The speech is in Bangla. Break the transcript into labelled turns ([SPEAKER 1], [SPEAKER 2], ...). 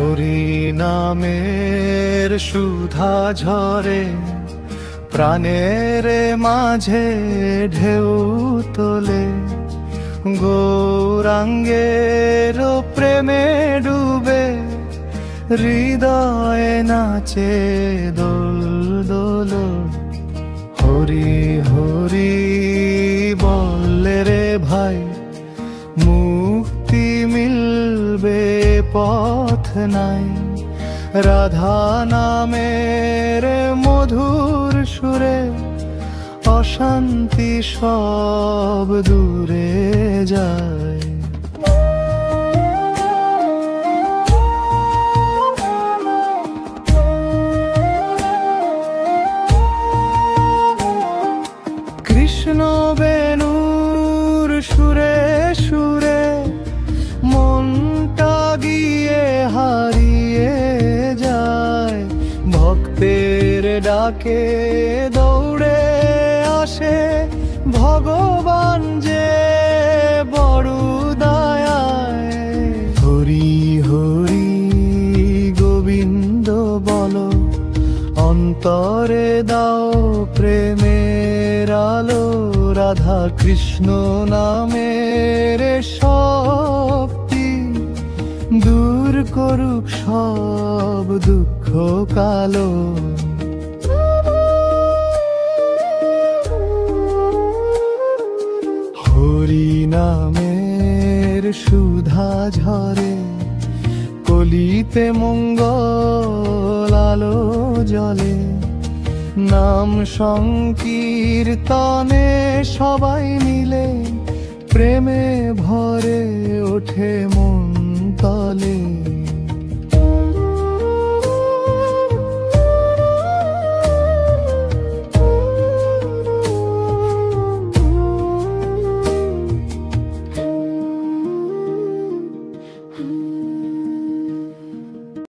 [SPEAKER 1] হরি নামের সুধা ঝরে প্রাণের মাঝে ঢেউ তোলে, গৌরাঙ্গের প্রেমে ডুবে হৃদয়ে নাচে দোল দোল। হরি হরি বললে রে ভাই, মুক্তি মিলবে পথ নাই। রাধা নামের মধুর সুরে অশান্তি সব দূরে যায়। কৃষ্ণ বেণুর সুরে সুরে মনটা গিয়ে হারিয়ে যায়। ভক্তের ডাকে দৌড়ে আসে ভগবান যে বড় দয়ায়। হরি হরি গোবিন্দ বলো, অন্তরে দাও প্রেমের আলো। রাধা কৃষ্ণ নামের শক্তি দূর করুক সব দুঃখ কালো। হরি নামের সুধা ঝরে কলিতে মঙ্গল আলো জ্বলে। নাম সংকীর্তনে সবাই মিলে প্রেমে ভরে ওঠে মন তলে।